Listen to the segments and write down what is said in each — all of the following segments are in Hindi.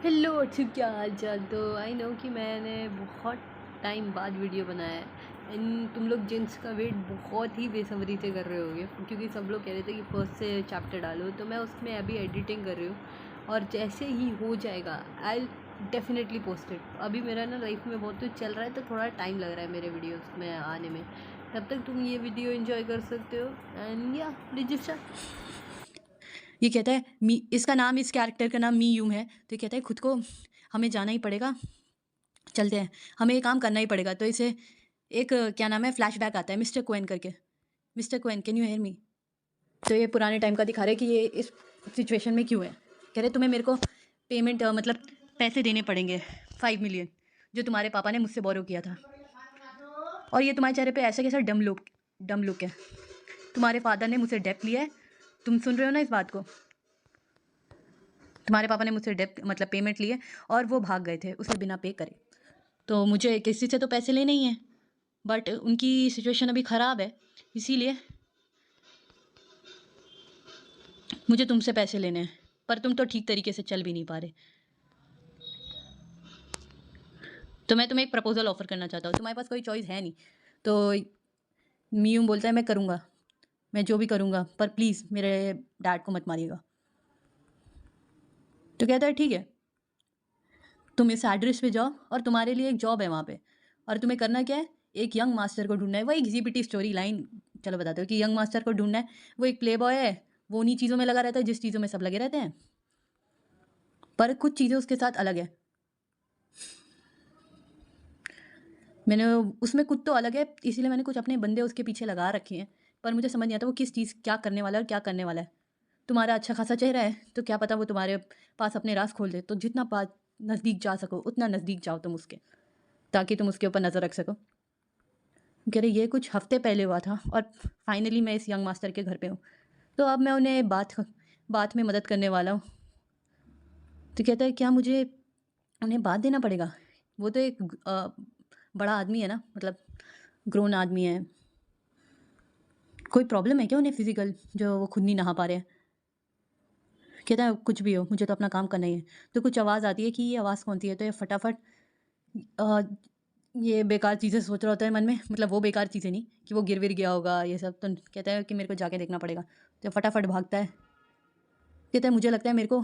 हेलो अच्छी, क्या हाल चाल। तो आई नो कि मैंने बहुत टाइम बाद वीडियो बनाया है एंड तुम लोग जेंट्स का वेट बहुत ही बेसब्री से कर रहे होगे, क्योंकि सब लोग कह रहे थे कि फर्स्ट से चैप्टर डालो। तो मैं उसमें अभी एडिटिंग कर रही हूँ और जैसे ही हो जाएगा आई डेफिनेटली पोस्ट इट। अभी मेरा ना लाइफ में बहुत कुछ चल रहा है तो थोड़ा टाइम लग रहा है मेरे वीडियोज़ में आने में। तब तक तुम ये वीडियो एंजॉय कर सकते हो एंड या रजिस्टर। ये कहता है मी, इसका नाम, इस कैरेक्टर का नाम मी यूम है। तो ये कहता है खुद को हमें जाना ही पड़ेगा, चलते हैं, हमें ये काम करना ही पड़ेगा। तो इसे एक क्या नाम है, फ्लैशबैक आता है मिस्टर कोएन करके। Mister Koen, can you hear me? तो ये पुराने टाइम का दिखा रहे हैं कि ये इस सिचुएशन में क्यों है। कह रहे तुम्हें मेरे को पेमेंट मतलब पैसे देने पड़ेंगे 5 मिलियन, जो तुम्हारे पापा ने मुझसे बोरो किया था। और ये तुम्हारे चेहरे पे ऐसा कैसा डम लुक है। तुम्हारे फादर ने मुझसे डेप्ट लिया है, तुम सुन रहे हो ना इस बात को? तुम्हारे पापा ने मुझसे डेप्ट मतलब पेमेंट लिए और वो भाग गए थे उसे बिना पे करे। तो मुझे किसी से तो पैसे लेने ही हैं, बट उनकी सिचुएशन अभी ख़राब है, इसीलिए मुझे तुमसे पैसे लेने हैं। पर तुम तो ठीक तरीके से चल भी नहीं पा रहे। तो मैं तुम्हें एक प्रपोजल ऑफर करना चाहता हूँ, तुम्हारे पास कोई चॉइस है नहीं। तो मीयूं बोलता है मैं करूँगा, मैं जो भी करूँगा, पर प्लीज़ मेरे डैड को मत मारिएगा। तो कहता है ठीक है, तुम इस एड्रेस पे जाओ और तुम्हारे लिए एक जॉब है वहाँ पे, और तुम्हें करना क्या है, एक यंग मास्टर को ढूंढना है। वही घिसी पिटी स्टोरी लाइन चलो बताते हो कि यंग मास्टर को ढूंढना है। वो एक प्ले बॉय है, वो उन्हीं चीज़ों में लगा रहता है जिस चीज़ों में सब लगे रहते हैं, पर कुछ चीज़ें उसके साथ अलग है। मैंने उसमें कुछ तो अलग है, इसीलिए मैंने कुछ अपने बंदे उसके पीछे लगा रखे हैं, पर मुझे समझ नहीं आता वो किस चीज़ क्या करने वाला है और क्या करने वाला है। तुम्हारा अच्छा खासा चेहरा है तो क्या पता वो तुम्हारे पास अपने राज खोल दे। तो जितना पास नज़दीक जा सको उतना नज़दीक जाओ तुम उसके, ताकि तुम उसके ऊपर नज़र रख सको। कह रहे ये कुछ हफ्ते पहले हुआ था और फाइनली मैं इस यंग मास्टर के घर पे हूँ, तो अब मैं उन्हें बात में मदद करने वाला हूँ। तो कहता है क्या मुझे उन्हें बात देना पड़ेगा? वो तो एक बड़ा आदमी है ना, मतलब ग्रोन आदमी है। कोई प्रॉब्लम है क्या उन्हें फिजिकल, जो वो खुद नहीं नहा पा रहे हैं? कहता है कुछ भी हो, मुझे तो अपना काम करना ही है। तो कुछ आवाज़ आती है कि ये आवाज़ कौन सी है। तो ये फटाफट अ, ये बेकार चीज़ें सोच रहा होता है मन में, मतलब वो बेकार चीज़ें नहीं कि वो गिर विर गया होगा ये सब। तो कहता है कि मेरे को जाके देखना पड़ेगा। तो फटाफट भागता है। कहता है मुझे लगता है मेरे को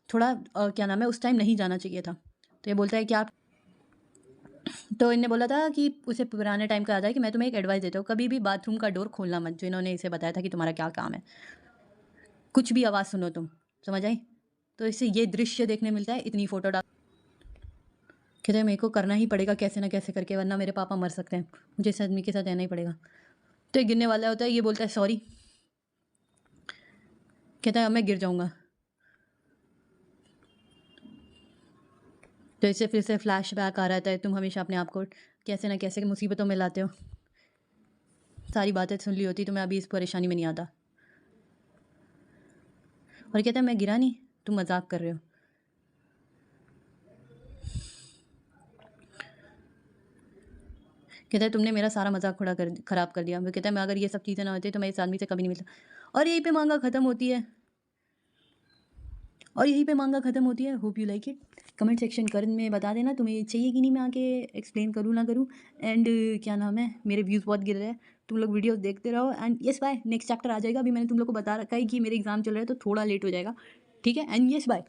थोड़ा क्या नाम है, उस टाइम नहीं जाना चाहिए था। तो ये बोलता है कि आप, तो इनने बोला था कि उसे पुराने टाइम का याद है कि मैं तुम्हें एक एडवाइस देता हूँ, कभी भी बाथरूम का डोर खोलना मत, जो इन्होंने इसे बताया था कि तुम्हारा क्या काम है। कुछ भी आवाज़ सुनो तुम, समझ आई? तो इससे ये दृश्य देखने मिलता है, इतनी फ़ोटो डाल। कहते हैं मेरे को करना ही पड़ेगा कैसे ना कैसे करके, वरना मेरे पापा मर सकते हैं, मुझे इस आदमी के साथ रहना ही पड़ेगा। तो ये गिरने वाला होता है, ये बोलता है सॉरी। कहता है अब मैं गिर जाऊँगा। तो इससे फिर से फ्लैश बैक आ रहा था, तुम हमेशा अपने आप को कैसे ना कैसे मुसीबतों में लाते हो। सारी बातें सुन ली होती तो मैं अभी इस परेशानी में नहीं आता। और कहता है मैं गिरा नहीं, तुम मजाक कर रहे हो। कहता है तुमने मेरा सारा मजाक खराब कर दिया। वो कहता है मैं अगर ये सब चीज़ें ना होती तो मैं इस आदमी से कभी नहीं मिलता। और यहीं पे मांगा ख़त्म होती है। Hope you like it. Comment section कर में बता देना तुम्हें चाहिए कि नहीं मैं आके एक्सप्लेन करूँ ना करूँ। एंड क्या नाम है, मेरे व्यूज़ बहुत गिर रहे हैं, तुम लोग वीडियोस देखते रहो। And yes bye, next chapter आ जाएगा। अभी मैंने तुम लोग को बता रखा है कि मेरे एग्जाम चल रहे हैं तो थोड़ा लेट हो जाएगा, ठीक है। And yes bye.